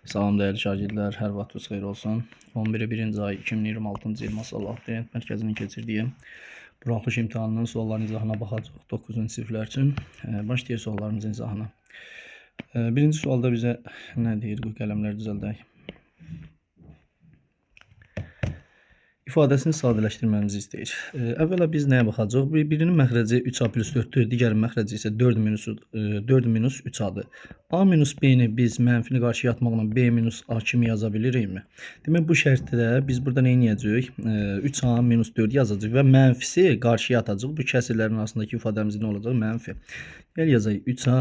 Salam dəyərli şagirdlər, hər vaxtınız xeyir olsun. 11-ci ay 2026-cı il Masallah Abituriyyent Mərkəzinin keçirdiyi buraxılış imtahanının sualların izahına baxacaq 9-cu siniflər üçün. Başlayaq suallarımızın izahına. Birinci sualda bizə nə deyir? Bu qələmləri düzəldək. İfadəsini sadələşdirməmizi istəyir. Əvvəla biz nəyə baxacaq? Birinin məxrəci 3A plus 4-dür, digərinin məxrəci isə 4 minus 3A-dır. A minus B-ni biz mənfini qarşıya atmaqla B minus A kimi yaza bilirikmi? Demək, bu şərtdə biz burada nə edəcəyik? 3A minus 4 yazacaq və mənfisi qarşıya atacaq. Bu kəsirlərin arasındakı ifadəmiz nə olacaq? Mənfi. Gəl yazayıq. 3A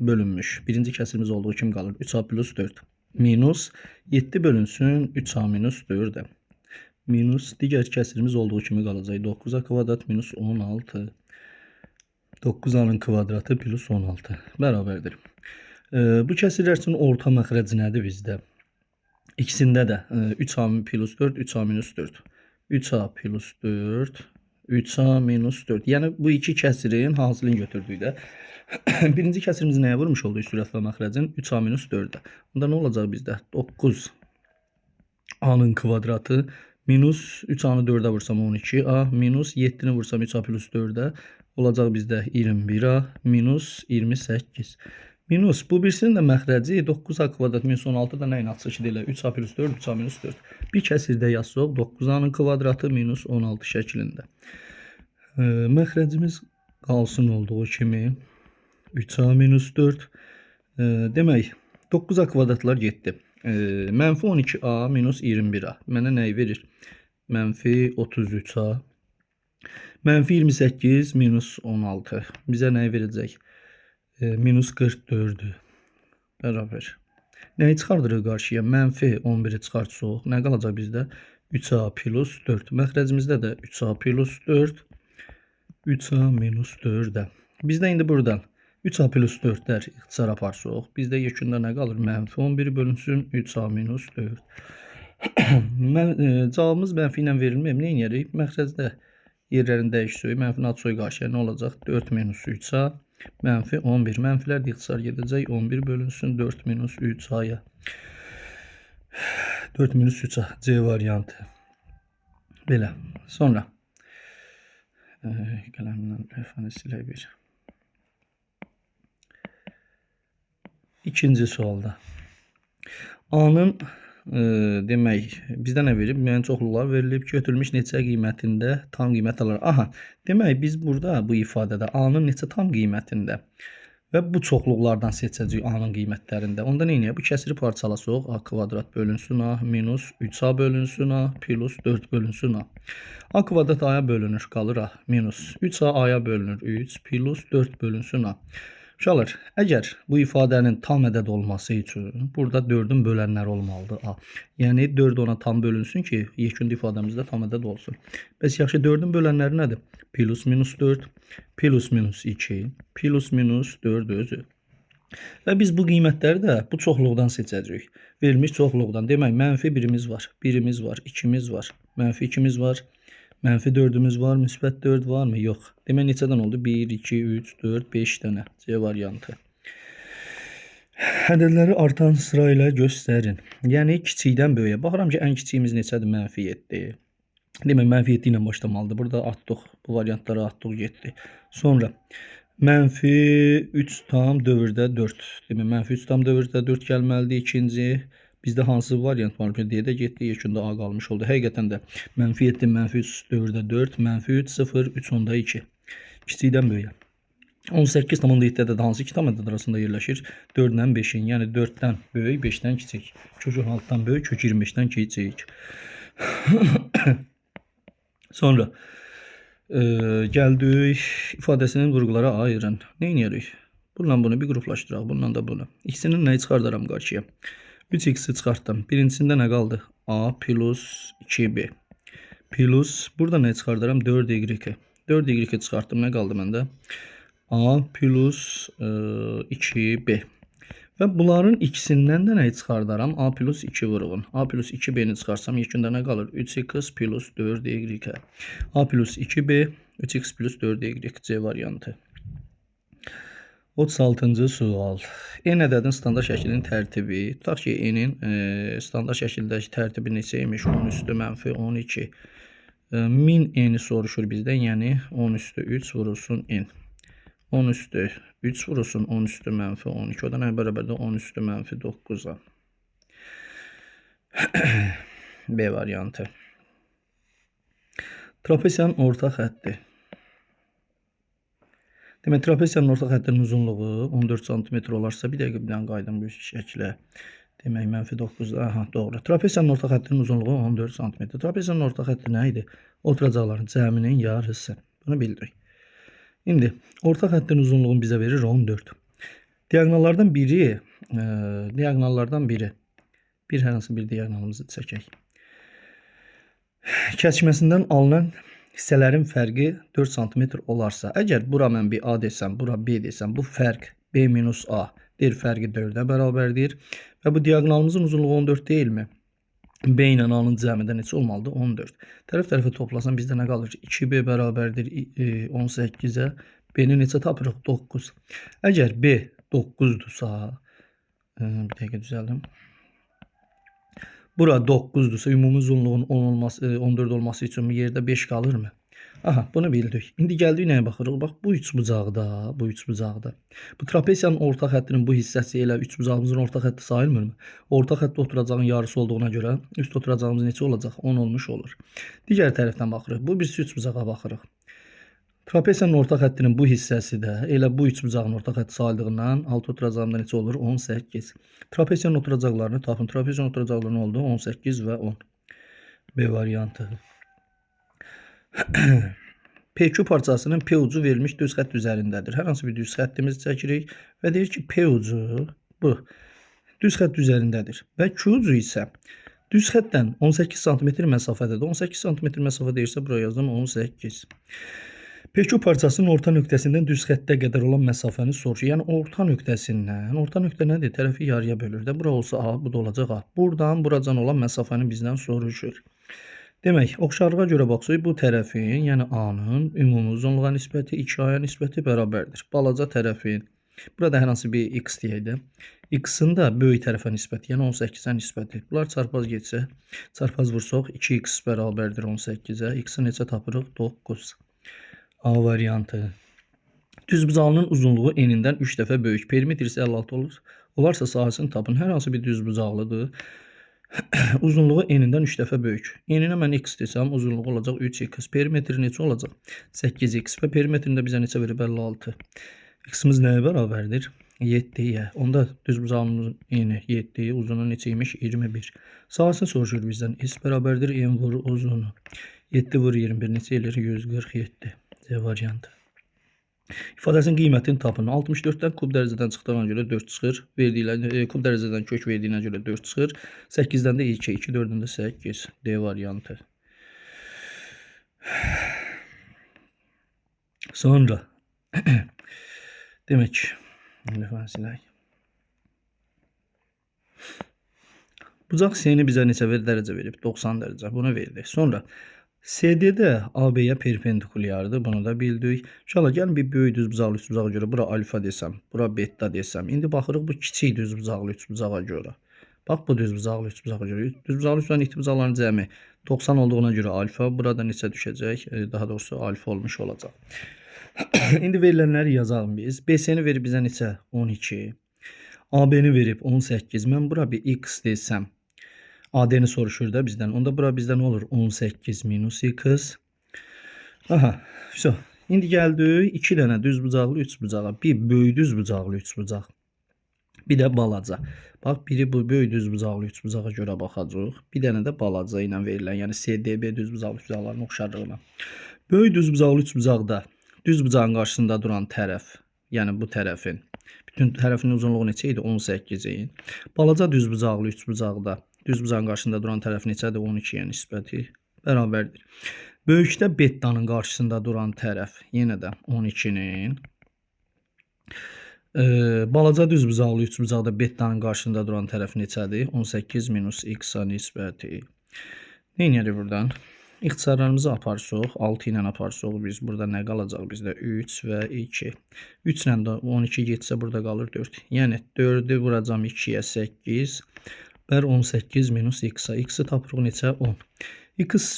bölünmüş. Birinci kəsirimiz olduğu kimi qalır. 3A plus 4 minus 7 bölünsün 3A minus 4-ə. Minus digər kəsirimiz olduğu kimi qalacaq. 9A kvadrat minus 16. 9A'nın kvadratı plus 16 bərabərdir. Bu kəsirlər üçün orta məxrəci nədir bizdə? İkisində də 3A plus 4, 3A minus 4. 3A plus 4, 3A minus 4. Yəni bu iki kəsirin hansılığını götürdükdə birinci kəsirimiz nəyə vurmuş oldu? Sürət və məxrəcin 3A minus 4-ə. Bunda nə olacaq bizdə? 9A'nın kvadratı minus 3A'nı 4'ə vursam 12A minus 7'ni vursam 3A plus 4'ə olacaq bizdə 21A minus 28. Minus bu birisinin də məxrəci 9A kvadrat minus 16 da nəyin açısı ilə 3A plus 4, 3A minus 4. Bir kəsirdə yazsaq 9A'nın kvadratı minus 16 şəklində. Məxrəcimiz qalsın olduğu kimi 3A minus 4. Demək 9A kvadratlar getdi. Mənfi 12A minus 21A. Mənə nəyi verir? Mənfi 33A. Mənfi 28 minus 16. Bizə nəyi verəcək? Minus 44'dür. Bərabər. Nəyi çıxardırıq qarşıya? Mənfi 11'i çıxartsaq. Nə qalacaq bizdə? 3A plus 4. Məxrəcimizdə də 3A plus 4. 3A minus 4'də. Bizdə indi buradan 3A plus 4'lər ixtisar aparsaq, bizdə yekunda nə qalır? Mənfi 11 bölünsün 3A minus 4. Cavabımız mənfi ilə verilməyib. Nə edərik? Məxrəcdə yerlərini dəyişsək, mənfini atsaq qarşıya nə olacaq? 4 minus 3A mənfi 11. Mənfilər də ixtisar gedəcək. 11 bölünsün 4 minus 3A-ya. 4 minus 3A C variantı. Belə. Sonra qələmdən lövhəni silək bir. İkinci sualda A'nın demək bizdə nə verib? Müəyyən çoxluqlar verilib. Götürülmüş neçə qiymətində tam qiymət alır. Aha, demək biz burada bu ifadədə A'nın neçə tam qiymətində və bu çoxluqlardan seçəcəyik A'nın qiymətlərində. Onda nə edək? Bu kəsiri parçalasaq A kvadrat bölünsün A minus 3A bölünsün A plus 4 bölünsün A. A kvadrat A'ya bölünür, qalır A minus 3A A'ya bölünür 3 plus 4 bölünsün A. Uşaqlar, əgər bu ifadənin tam ədəd olması üçün burada 4'ün bölənləri olmalıdır A. Yəni 4 ona tam bölünsün ki, yekunda ifadəmizdə tam ədəd olsun. Bəs yaxşı 4'ün bölənləri nədir? Plus minus 4, plus minus 2, plus minus 4 özü. Və biz bu qiymətləri də bu çoxluqdan seçəcəyik. Verilmiş çoxluqdan. Demək, mənfi 1'imiz var, 1'imiz var, 2'miz var, mənfi 2'miz var. Mənfi 4'ümüz var, müsbət 4 var mı? Yox. Demək, neçədən oldu? 1, 2, 3, 4, 5 dənə. C variantı. Ədədləri artan sıra ilə göstərin. Yəni, kiçikdən böyüyə. Baxıram ki, ən kiçiyimiz neçədir? Mənfi 7. Demək, mənfi 7 ilə başlamalıdır. Burada atdıq. Bu variantlara atdıq, getdi. Sonra, mənfi 3 tam dövrdə 4. Demək, mənfi 3 tam dövrdə 4 gəlməlidir. İkinci, bizdə hansı variant var? D-də getdi, yekunda A qalmış oldu. Həqiqətən də mənfi 7, mənfi 3 dövrdə 4, mənfi 3, 0, 3 onda 2. Kiçikdən böyüyə. 18,7-də də hansı iki tam ədəd arasında yerləşir? 4 ilə 5'in, yəni 4'dən böyük, 5'dən kiçik. Kök 16'dan böyük, kök 25'dən kiçik. Sonra gəldik ifadəsinin vurğulara ayırın. Nə edirik? Bununla bunu bir qruplaşdıraq, bununla da bunu. İkisinin nəyi çıxardaram qarşıya? 3x'i çıxartdım. Birincisində nə qaldı? A plus 2B. Plus, burada nə çıxardaram? 4y. 4y çıxartdım. Nə qaldı məndə? A plus 2B. Və bunların ikisindən də nəyi çıxardaram? A plus 2 vurğun. A plus 2B'ni çıxarsam, yekunda nə qalır? 3x plus 4y. A plus 2B, 3x plus 4y. C variantı. 36-cı sual. N ədədin standart şəklinin tərtibi. Tutaq ki, N-in standart şəkildəki tərtibi neçə imiş? 10 üstü mənfi 12. 1000 N-i soruşur bizdən, yəni 10 üstü 3 vurulsun N. 10 üstü 3 vurulsun 10 üstü mənfi 12. O da nə bərabərdir? 10 üstü mənfi 9-a. B variantı. Trapesiyanın orta xətti. Demək, trapesiyanın orta xəttinin uzunluğu 14 cm olarsa, bir dəqiqə birdən qaydım bu şəklə. Demək, mənfi 9, aha, doğru. Trapesiyanın orta xəttinin uzunluğu 14 cm. Trapesiyanın orta xətti nə idi? Oturacaqların cəminin yarısı. Bunu bildik. İndi, orta xəttin uzunluğunu bizə verir 14. Diagonallardan biri, bir hər hansı bir diagonalımızı çəkək. Kəsişməsindən alınan hissələrin fərqi 4 cm olarsa, əgər bura mən bir A desəm, bura B desəm, bu fərq B minus A deyir, fərqi 4-ə bərabərdir. Və bu diagonalımızın uzunluğu 14 deyilmi? B ilə A-nın cəmidə neçə olmalıdır? 14. Tərəf-tərəfə toplasam bizdə nə qalır? 2B bərabərdir 18-ə. B-ni neçə tapırıq? 9. Əgər B 9-dursa, bir dəqiqə düzəldim. Bura 9-dursa, ümumi uzunluğun 14 olması üçün bu yerdə 5 qalırmı? Aha, bunu bildik. İndi gəldik nəyə baxırıq? Bax, bu üçbucaqda. Bu trapesiyanın orta xəttinin bu hissəsi elə üçbucağımızın orta xətti sayılmırmı? Orta xəttdə oturacağın yarısı olduğuna görə üst oturacağımız neçə olacaq? 10 olmuş olur. Digər tərəfdən baxırıq. Bu birisi üçbucağa baxırıq. Trapesiyanın orta xəttinin bu hissəsi də elə bu üçbucağın orta xətti sayıldığından alt oturacağımda neçə olur? 18. Trapesiyanın oturacaqlarını tapın. Trapesiyanın oturacaqları nə oldu? 18 və 10. B variantı. PQ parçasının P ucu verilmiş düz xətt üzərindədir. Hər hansı bir düz xəttimizi çəkirik və deyir ki, P ucu bu düz xətt üzərindədir və Q ucu isə düz xəttdən 18 cm məsafədədir. 18 cm məsafə deyirsə, buraya yazdım 18. PQ parçasının orta nöqtəsindən düz xəttə qədər olan məsafəni soruşur. Yəni, orta nöqtə nədir? Tərəfi yarıya bölür də. Bura olsa A, bu da olacaq A. Buradan buracan olan məsafəni bizdən soruşur. Demək, oxşarlığa görə baxsaq, bu tərəfin, yəni A-nın ümumi uzunluğa nisbəti 2A-ya nisbəti bərabərdir. Balaca tərəfin, burada hər hansı bir X deyək də, X-in də böyük tərəfə nisbəti, yəni 18-ə nisbəti. Bunlar çarpaz getsə, çarpaz vursaq, 2X bərabərdir 18-ə. X-i neçə tapırıq? 9. A variantı. Düzbucağının uzunluğu enindən 3 dəfə böyük. Perimetr isə 56 olur. Olarsa sahəsini tapın. Hər hansı bir düzbucaqlıdır. Uzunluğu enindən 3 dəfə böyük. Eninə mən X desəm, uzunluğu olacaq 3X. Perimetri neçə olacaq? 8X. Və perimetrində bizə neçə verir? 56. X-imiz nəyə bərabərdir? 7-yə. Onda düzbucağımızın eni 7, uzunu neçə imiş? 21. Sahəsini soruşur bizdən. S bərabərdir en vur uzunu. 7 vur 21 neçə elir? 147. C variantı. İfadəsinin qiymətini tapın. 64-dən kub dərəcədən çıxdığına görə 4 çıxır. Kub dərəcədən kök verdiyinə görə 4 çıxır. 8-dən də 2, 2 4-dən də 8. D variantı. Sonra demək, bucaq C-ni bizə neçə dərəcə verib? 90 dərəcə. Bunu verdi. Sonra CD-də AB-yə perpendikulyardır. Bunu da bildik. İnşallah gəlin bir böyük düzbucaqlı üçbucağa görə bura alfa desəm, bura beta desəm. İndi baxırıq bu kiçik düzbucaqlı üçbucağa görə. Bax bu düzbucaqlı üçbucağa görə. Düzbucaqlı üçbucağın ixtibuzaqlarının cəmi 90 olduğuna görə alfa. Burada neçə düşəcək? Daha doğrusu alfa olmuş olacaq. İndi verilənləri yazalım biz. BC-ni verib bizə neçə? 12. AB-ni verib 18. Mən bura bir X desəm. AD-ni soruşur da bizdən. Onda bura bizdən nə olur? 18 minus X. Aha. So. İndi gəldik 2 dənə düzbucaqlı üçbucağa. Bir böyük düzbucaqlı üçbucaq. Bir də balaca. Bax, biri bu böyük düzbucaqlı üçbucağa görə baxacaq. Bir dənə də balaca ilə verilən, yəni CDB düzbucaqlı üçbucaqların oxşarlığına. Böyük düzbucaqlı üçbucaqda düzbucağın qarşısında duran tərəf, yəni bu tərəfin bütün tərəfinin uzunluğu neçə idi? 18-in. Balaca düzbucaqlı üçbucaqda düzbucağın qarşısında duran tərəf neçədir? 12-yə nisbəti bərabərdir. Böyükdə betanın qarşısında duran tərəf yenə də 12-nin. Balaca düzbucaqlı üçbucaqda betanın qarşısında duran tərəf neçədir? 18 minus X-a nisbəti. Neynədir buradan? İxtisarlarımızı aparsaq, 6 ilə aparsaq biz burada nə qalacaq bizdə? 3 və 2. 3 ilə də 12 getsə burada qalır 4. Yəni 4-ü vuracam 2-yə 8. Bər 18 minus x-a. X-i tapırıq neçə? 10. X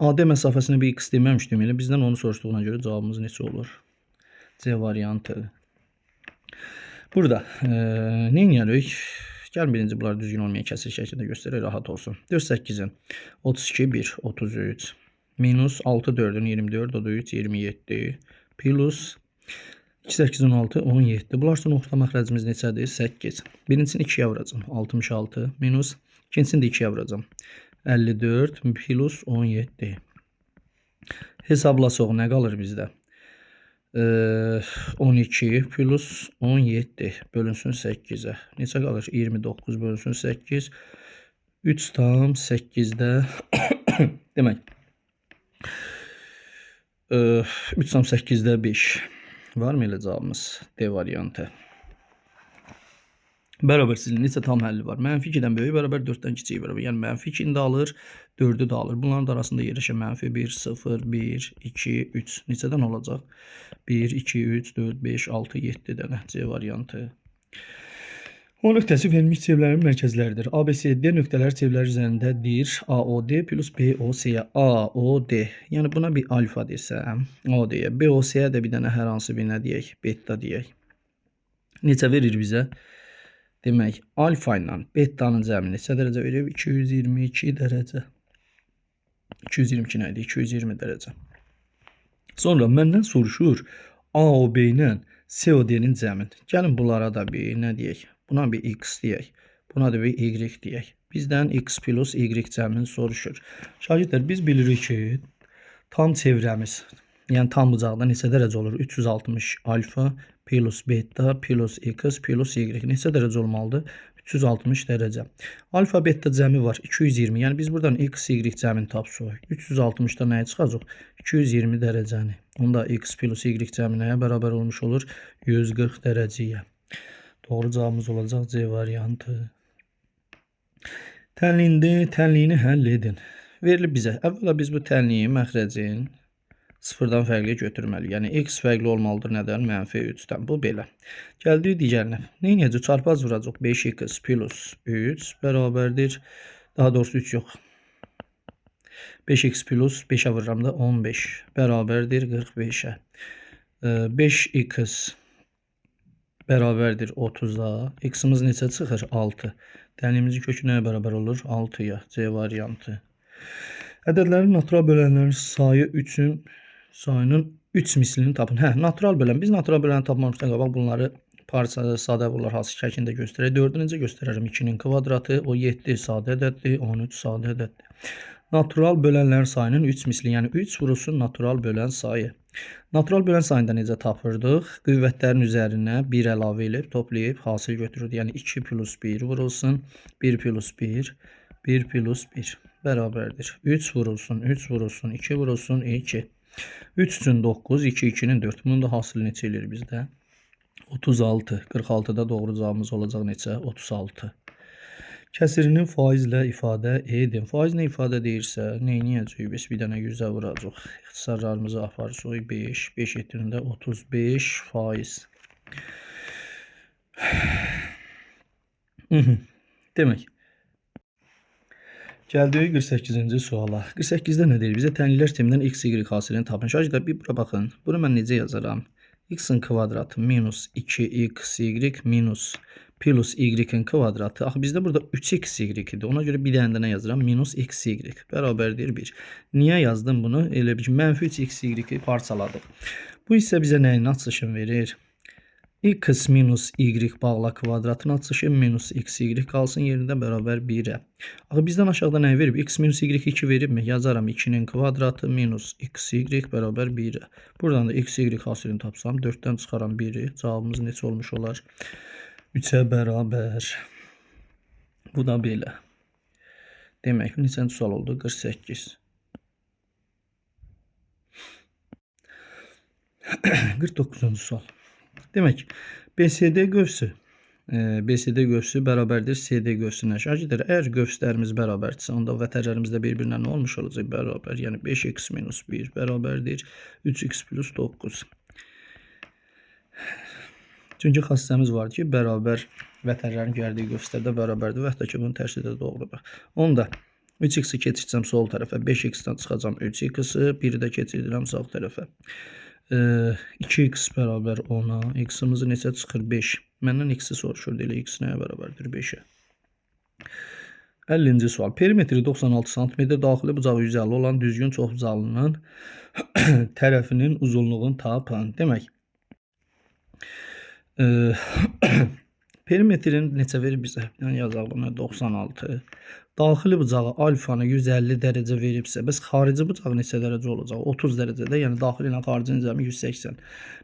AD məsafəsində bir x deməmişdim. Elə bizdən onu soruşduğuna görə cavabımız neçə olur? C variantı. Burada nə edirik? Gəlin birinci bunları düzgün olmayan kəsir şəklində göstərək, rahat olsun. 4 8-in 32 1 33 minus 6 4-ün 24 o da 3 27 plus 2 8 16 17. Bunlar üçün orta məxrəcimiz neçədir? 8. Birincisini 2-yə vuracam. 66 minus ikincisini də 2-yə vuracam. 54 plus 17. Hesablasaq nə qalır bizdə? 12 plus 17 bölünsün 8'e. Neçə qalır? 29 bölünsün 8. 3 tam 8'də demək 3 tam 8'də 5. Var mı elə cavabımız? D variantı. Bərabərsizliyin neçə tam həlli var? Mənfi 2-dən böyük bərabər 4-dən kiçik bərabər. Yəni mənfi 2-ni də alır, 4-ü də alır. Bunların da arasında yerləşən mənfi 1, 0, 1, 2, 3. Neçədən olacaq? 1, 2, 3, 4, 5, 6, 7 dənə C variantı. O nöqtəsi verilmiş çevlərin mərkəzləridir. ABCD nöqtələr çevlər üzərindədir. AOD plus BOC-yə. AOD. Yəni buna bir alfa desəm, AOD-yə. BOC-yə də bir dənə hər hansı bir nə deyək? Beta deyək. Neçə verir bizə? Demək, alfa ilə betanın cəmi neçə dərəcə verir? 222 dərəcə. 222 nə idi? 220 dərəcə. Sonra məndən soruşur AOB ilə COD-nin cəmin. Gəlin bunlara da bir nə deyək? Buna bir x deyək. Buna da bir y deyək. Bizdən x plus y cəmini soruşur. Şagirdlər, biz bilirik ki, tam çevrəmiz, yəni tam bucaqda neçə dərəcə olur? 360 alfa plus beta plus x plus y neçə dərəcə olmalıdır? 360 dərəcə. Alfa beta cəmi var 220. Yəni biz buradan x y cəmini tapsaq. 360-da nəyə çıxacaq? 220 dərəcəni. Onda x plus y cəmi nəyə bərabər olmuş olur? 140 dərəcəyə. Doğru cavabımız olacaq C variantı. Tənliyini həll edin. Verilib bizə. Əvvəla biz bu tənliyi məxrəcin sıfırdan fərqli götürməliyik. Yəni x fərqli olmalıdır nədən? Mənfi 3-dən. Bu belə. Gəldik digərinə. Nə edəcək? Çarpaz vuracaq. 5x plus 3 bərabərdir. Daha doğrusu 3 yox. 5x plus 5'ə vururam da 15 bərabərdir 45'ə. 5x bərabərdir 30'a. X'imiz neçə çıxır? 6. Tənliyimizin kökü nəyə bərabər olur? 6'ya. C variantı. Ədədlərin natural bölənlərin sayının 3 mislini tapın. Natural bölən. Biz natural böləni tapmamızdan qabaq bunları parçada sadə bunlar hansı şəklində göstərək. 4-ü necə göstərərəm? 2'nin kvadratı, o 7 sadə ədəddir, 13 sadə ədəddir. Natural bölənlərin sayının 3 misli, yəni 3 vurulsun natural bölən sayı. Natural bölən sayında necə tapırdıq? Qüvvətlərin üzərinə 1 əlavə edib, toplayıb, hasil götürürdük. Yəni 2 plus 1 vurulsun, 1 plus 1, 1 plus 1 bərabərdir. 3 vurulsun, 3 vurulsun, 2 vurulsun, 2. 3 üçün 9, 2, 2'nin 4. Bunun da hasılı neçə eləyir bizdə? 36. 46'da doğru cavabımız olacaq neçə? 36. Kəsirini faizlə ifadə edin. Faizlə ifadə deyirsə, neyniyəcəyik? Biz bir dənə 100'ə vuracaq. İxtisarlarımızı aparsaq 5, 5 etdirində 35 faiz. Demək. Gəldik 48-ci suala. 48'də nə deyir? Bizə tənlilər sistemindən x, y hasilini tapın. Şagirdlər, bir bura baxın. Bunu mən necə yazaram? X'in kvadratı minus 2xy minus plus y'in kvadratı. Axı bizdə burada 3xy idi. Ona görə bir dənə də nə yazıram? Minus xy bərabərdir 1. Niyə yazdım bunu? Elə bir ki, mənfi 3xy parçaladıq. Bu isə bizə nəyin açılışını verir? X minus y bağla kvadratın açışı minus xy qalsın yerində bərabər 1'ə. Axı bizdən aşağıda nə verib? X minus y 2 veribmi? Yazaram 2'nin kvadratı minus xy bərabər 1'ə. Buradan da xy hasilini tapsam 4'dən çıxaram 1'i. Cavabımız neçə olmuş olar? 3'ə bərabər. Bu da belə. Demək, neçənci sual oldu? 48. 49-cu sual. Demək, BSD qövsü BCD qövsü bərabərdir CD qövsünə. Şagirdlər, əgər qövslərimiz bərabərdirsə, onda vətərlərimiz də bir-birinə nə olmuş olacaq? Bərabər. Yəni 5x minus 1 bərabərdir 3x plus 9. Çünki xassəmiz var ki, bərabər vətərlərin gəldiyi qövslərdə bərabərdir və hətta ki, bunun tərsi də doğrudur. Onda 3x-i keçirsəm sol tərəfə, 5x-dən çıxacam 3x-i, 1-i də keçirdirəm sağ tərəfə. 2x bərabər 10-a, x-imiz neçə çıxır? 5. Məndən x-i soruşur, deyilə x nəyə bərabərdir? 5-ə. 50-ci sual. Perimetri 96 cm, daxili bucağı 150 olan düzgün çoxbucaqlının tərəfinin uzunluğunu tapın. Demək, perimetrin neçə verir bizə? Yəni yazaq buna 96. Daxili bucağı alfanı 150 dərəcə veribsə, bəs xarici bucağı neçə dərəcə olacaq? 30 dərəcədə, yəni daxili ilə xaricinin cəmi 180.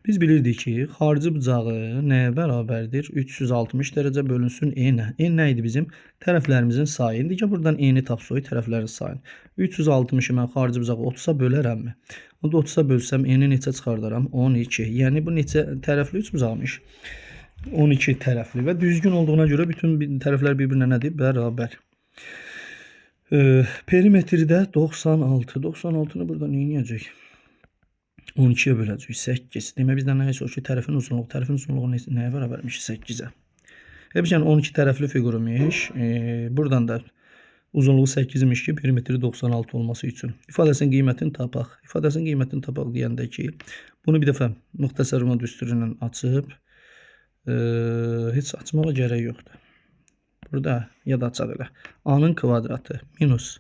Biz bilirdik ki, xarici bucağı nəyə bərabərdir? 360 dərəcə bölünsün n-ə. N nə idi bizim? Tərəflərimizin sayı. İndi ki, buradan n-i tapsoy tərəflərin sayını. 360-ı mən xarici bucağı 30-a bölərəmmi? Onda 30-a bölsəm n-i neçə çıxardaram? 12. Yəni bu neçə tərəfli üçbucaqmış? 12 tərəfli və düzgün olduğuna görə bütün tərəflər bir-birinə nədir? Bərabər. Perimetrdə 96. 96-nı burada neyniyəcək? 12-yə böləcək. 8. Demək bizdən nəyə soruşur ki, tərəfin uzunluğu. Tərəfin uzunluğu nəyə bərabərmiş? 8-ə. Yəni 12 tərəfli figurumuş. Buradan da uzunluğu 8-miş ki, perimetri 96 olması üçün. İfadəsinin qiymətini tapaq. İfadəsinin qiymətini tapaq deyəndə ki, bunu bir dəfə müxtəsər roma düsturu ilə açıb, heç açmağa gərək yoxdur. Burada ya da açaq elə. A-nın kvadratı minus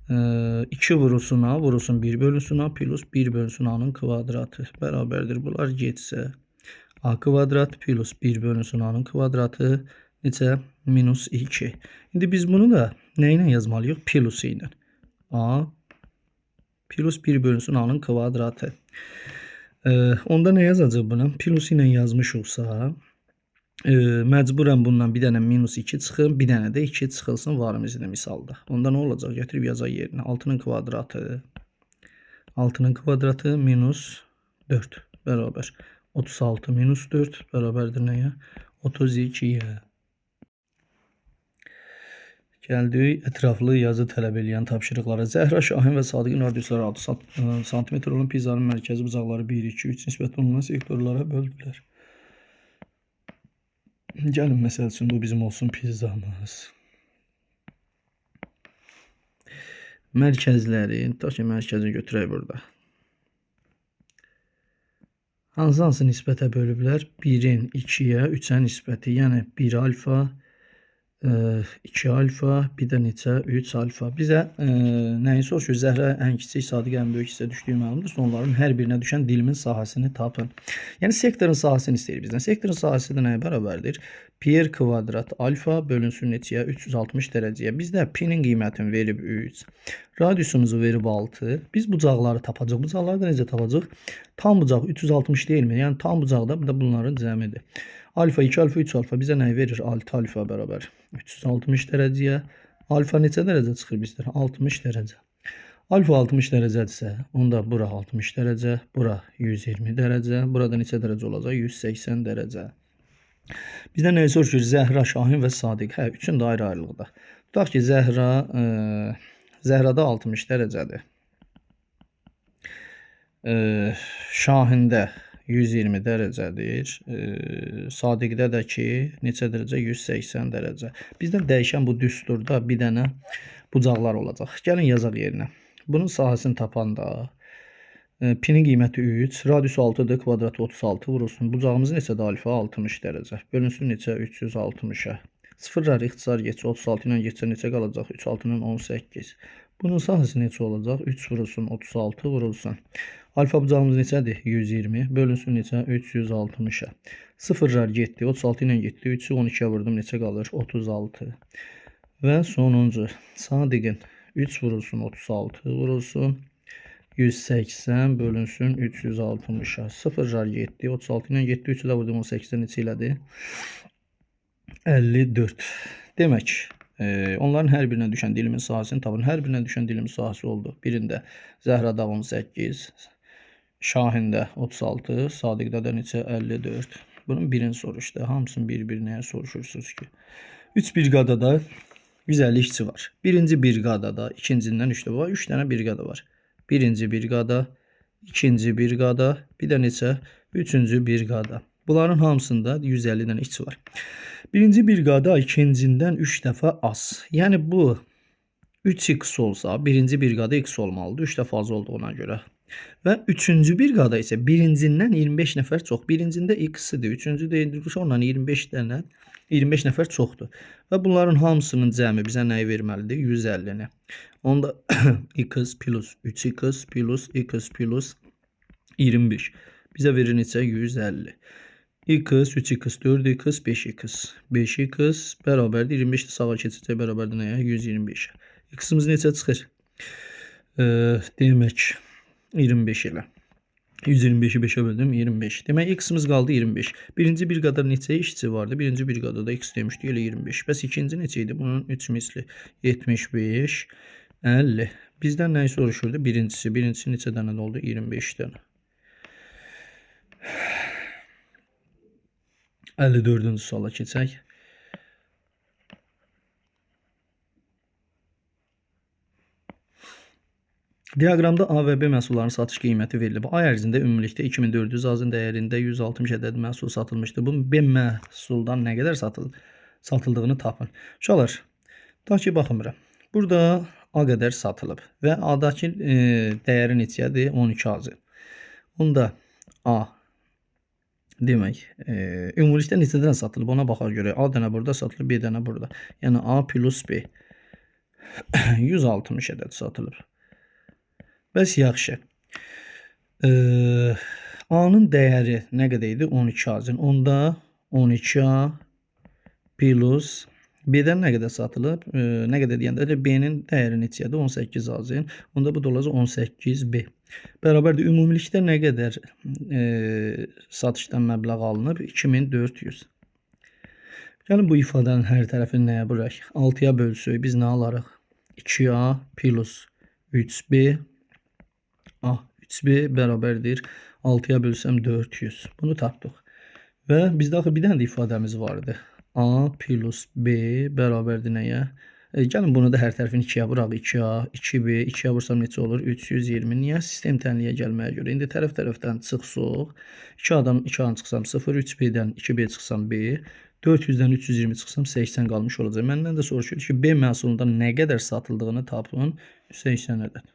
2 vurulsun A, vurulsun 1 bölünsün A, plus 1 bölünsün A-nın kvadratı. Bərabərdir. Bunlar getsə A kvadrat plus 1 bölünsün A-nın kvadratı neçə? Minus 2. İndi biz bunu da nə ilə yazmalıyıq? Plus ilə. A plus 1 bölünsün A-nın kvadratı. Onda nə yazacaq buna? Plus ilə yazmışıqsa, məcburən bundan bir dənə minus 2 çıxın, bir dənə də 2 çıxılsın varımızda misalda. Onda nə olacaq? Gətirib yazaq yerinə. 6-nın kvadratı. 6-nın kvadratı minus 4 bərabər. 36 minus 4 bərabərdir nəyə? 32-yə. Gəldik ətraflı yazı tələb edən tapşırıqlara. Zəhra, Şahin və Sadiqin radiusları 6 cm olan pizzanın mərkəzi bucaqları 1, 2, 3 nisbətən olunan sektorlara böldülər. Gəlin, məsəl üçün, bu bizim olsun pizzamız. Mərkəzləri, tutaq ki, mərkəzi götürək burada. Hansı nisbətə bölüblər? 1-in 2-yə, 3-ə nisbəti, yəni 1 alfa, 2 alfa, bir də neçə? 3 alfa. Bizə nəyi soruşur? Zəhra ən kiçik, Sadiq ən böyük hissə düşdüyü məlumdur. Onların hər birinə düşən dilimin sahəsini tapın. Yəni sektorun sahəsini istəyir bizdən. Sektorun sahəsi də nəyə bərabərdir? Pi kvadrat alfa bölünsün neçəyə? 360 dərəcəyə. Bizdə pi-nin qiymətini verib 3. Radiusumuzu verib 6. Biz bucaqları tapacaq. Bucaqları da necə tapacaq? Tam bucaq 360 deyilmi? Yəni tam bucaqda bu da bunların cəmidir. Alfa 2 alfa 3 alfa bizə nəyi verir? 6 alfa bərabər 360 dərəcəyə. Alfa neçə dərəcə çıxır bizdən? 60 dərəcə. Alfa 60 dərəcədirsə, onda bura 60 dərəcə, bura 120 dərəcə, burada neçə dərəcə olacaq? 180 dərəcə. Bizdən nəyi soruşur? Zəhra, Şahin və Sadiq. Hə, üçün də ayrı-ayrılıqda. Tutaq ki, Zəhrada 60 dərəcədir. Şahində 120 dərəcədir. Sadiqdə də ki, neçə dərəcə? 180 dərəcə. Bizdən dəyişən bu düsturda bir dənə bucaqlar olacaq. Gəlin yazaq yerinə. Bunun sahəsini tapanda pi-nin qiyməti 3, radiusu 6-dır, kvadratı 36 vurulsun. Bucağımız neçədir? Alfa 60 dərəcə. Bölünsün neçə? 360-a. Sıfırlar ixtisar geçsə 36 ilə geçsə neçə qalacaq? 3 6 ilə 18. Bunun sahəsi neçə olacaq? 3 vurulsun 36 vurulsun. Alfa bucağımız neçədir? 120. Bölünsün neçə? 360-a. Sıfırlar getdi. 36 ilə getdi. 3-ü 12-yə vurdum. Neçə qalır? 36. Və sonuncu. Sadiqin 3 vurulsun 36 vurulsun. 180 bölünsün 360-a. Sıfırlar getdi. 36 ilə getdi. 3-ü də vurdum. 18-də neçə elədi? 54. Demək, onların hər birinə düşən dilimin sahəsini tapın. Hər birinə düşən dilimin sahəsi oldu. Birində Zəhrada 18, Şahində 36, Sadiqdə də neçə? 54. Bunun birini soruşdu. Hamısını bir-birinə soruşursunuz ki. 3 briqadada 150 işçi var. Birinci briqadada ikincindən 3 var. 3 dənə briqada var. Birinci briqada, ikinci briqada, bir də neçə? Üçüncü briqada. Bunların hamısında 150 dənə işçi var. Birinci briqada ikincindən 3 dəfə az. Yəni bu 3x olsa, birinci briqada x olmalıdır. 3 dəfə az olduğuna görə. Və üçüncü briqada isə birincindən 25 nəfər çox. Birincində x-idir. Üçüncüdə ondan 25 nəfər çoxdur. Və bunların hamısının cəmi bizə nəyi verməlidir? 150-ni. Onda x plus 3x plus x plus 25. Bizə verir neçə? 150. x, 3x, 4x, 5x. 5x bərabərdir 25-də sağa keçəcək, bərabərdir nəyə? 125. X-imiz neçə çıxır? Demək 25 ilə. 125-i 5-ə böldüm 25. Demək x-imiz qaldı 25. Birinci briqada neçə işçi vardı? Birinci briqadada x demişdik elə 25. Bəs ikinci neçə idi? Bunun 3 misli 75, 50. Bizdən nəyi soruşurdu? Birincisi neçə dənə oldu? 25 dənə. 54-cü suala keçək. Diaqramda A və B məhsullarının satış qiyməti verilib. Ay ərzində ümumilikdə 2400 azın dəyərində 160 ədəd məhsul satılmışdır. Bu B məhsuldan nə qədər satıldığını tapın. Uşaqlar, da ki baxmıram. Burada A qədər satılıb və A-dakı dəyəri neçədir? 12 azı. Onda A demək, ümumilikdə neçədən satılıb ona baxaq görə. A dənə burada satılıb, B dənə burada. Yəni A plus B 160 ədəd satılıb. Bəs yaxşı. A-nın dəyəri nə qədər idi? 12 azın. Onda 12A plus B-dən nə qədər satılıb? Nə qədər deyəndə B-nin dəyəri neçədir? 18 azın. Onda bu da olacaq 18B. Bərabərdir. Ümumilikdə nə qədər satışdan məbləğ alınıb? 2400. Gəlin bu ifadənin hər tərəfini nəyə bölək? 6-ya bölsək biz nə alarıq? 2A plus 3B. 3B bərabərdir 6-ya bölsəm 400. Bunu tapdıq. Və bizdə axı bir dənə də ifadəmiz vardı. A plus B bərabərdir nəyə? Gəlin bunu da hər tərəfini 2-yə vuraq. 2A, 2B, 2-yə vursam neçə olur? 320. Niyə? Sistem tənliyə gəlməyə görə. İndi tərəf-tərəfdən çıxsaq. 2A-dan 2A çıxsam 0, 3B-dən 2B çıxsam B, 400-dən 320 çıxsam 80 qalmış olacaq. Məndən də soruşur ki, B məhsulunda nə qədər satıldığını tapın. 180 ədəd.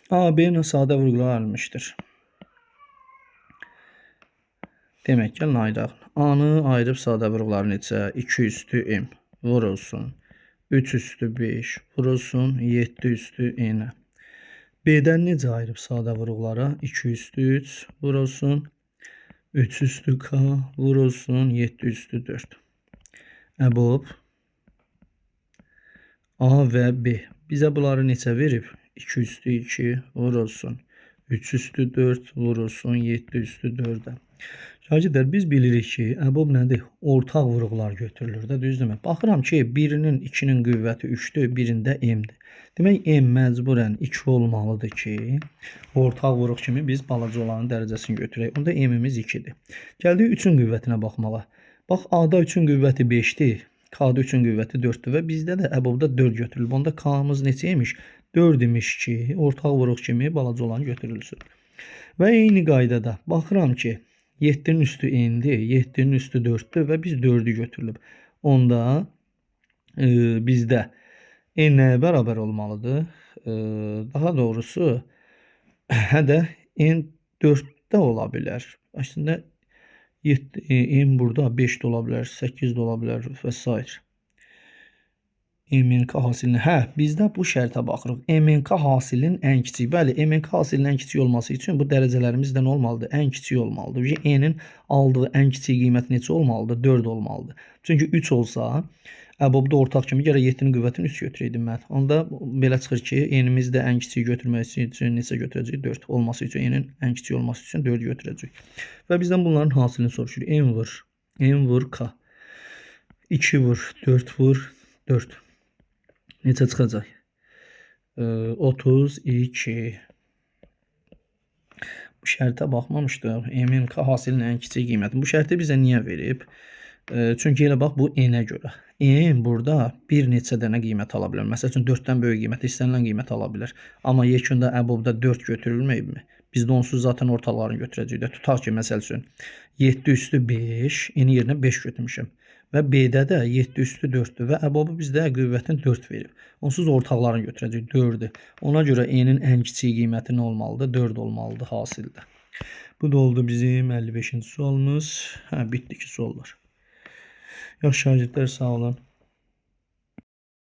A, B-nin sadə vurğular alınmışdır. Demək, gəlin ayıraq. A-nı ayırıb sadə vurğuları neçə? 2 üstü M vurulsun. 3 üstü 5 vurulsun. 7 üstü N. B-dən necə ayırıb sadə vurğulara? 2 üstü 3 vurulsun. 3 üstü K vurulsun. 7 üstü 4. Əbob A və B. Bizə bunları neçə verib? 2 üstü 2 vurulsun. 3 üstü 4 vurulsun. 7 üstü 4-ə. Şagirdlər, biz bilirik ki, əbob nədir? Ortaq vurğular götürülür də, düzdürmü? Baxıram ki, birinin 2-nin qüvvəti 3-dür, birində M-dir. Demək, M məcburən 2 olmalıdır ki, ortaq vurğu kimi biz balaca olanın dərəcəsini götürək. Onda M-imiz 2-dir. Gəldik 3-ün qüvvətinə baxmağa. Bax, A-da 3-ün qüvvəti 5-dir. K-da 3-ün qüvvəti 4-dür və bizdə də əbobda 4 götürülüb. Onda K-mız neçəymiş? 4 imiş ki, ortaq vurğu kimi balaca olan götürülsün. Və eyni qaydada baxıram ki, 7-nin üstü N-dir, 7-nin üstü 4-dür və biz 4-ü götürülüb. Onda bizdə N nəyə bərabər olmalıdır? Daha doğrusu, hədə N 4-də ola bilər. Əslində, M burada 5 də ola bilər, 8 də ola bilər və s. MNK hasilini. Bizdə bu şərtə baxırıq. MNK hasilinin ən kiçik. Bəli, MNK hasilinin ən kiçik olması üçün bu dərəcələrimiz də nə olmalıdır? Ən kiçik olmalıdır. N'in aldığı ən kiçik qiymət neçə olmalıdır? 4 olmalıdır. Çünki 3 olsa, əbobda ortaq kimi gərək 7-nin qüvvətini 3 götürəydim mən. Onda belə çıxır ki, N'imiz də ən kiçik götürmək üçün neçə götürəcək? 4 olması üçün, N'in ən kiçik olması üçün 4 götürəcək. Və bizdən bunların hasilini soruşur. N vur K. 2 vur, 4 vur, 4. Neçə çıxacaq? 32. Bu şərtə baxmamışdıq. M-in hasilinin ən kiçik qiyməti. Bu şərti bizə niyə verib? Çünki elə bax bu n-ə görə. N burada bir neçə dənə qiymət ala bilər. Məsəl üçün 4-dən böyük qiymət, istənilən qiymət ala bilər. Amma yekunda əbobda 4 götürülməyibmi? Biz də onsuz zaten ortalarını götürəcəyik də. Tutaq ki, məsəl üçün 7 üstü 5, n yerinə 5 götürmüşəm. Və B-də də 7 üstü 4-dür və əbobu bizdə qüvvətin 4 verib. Onsuz ortaqlarını götürəcəyik 4-dür. Ona görə n-in ən kiçik qiyməti nə olmalıdır? 4 olmalıdır hasildə. Bu da oldu bizim 55-ci sualımız. Bitdi ki suallar. Yaxşı şagirdlər, sağ olun.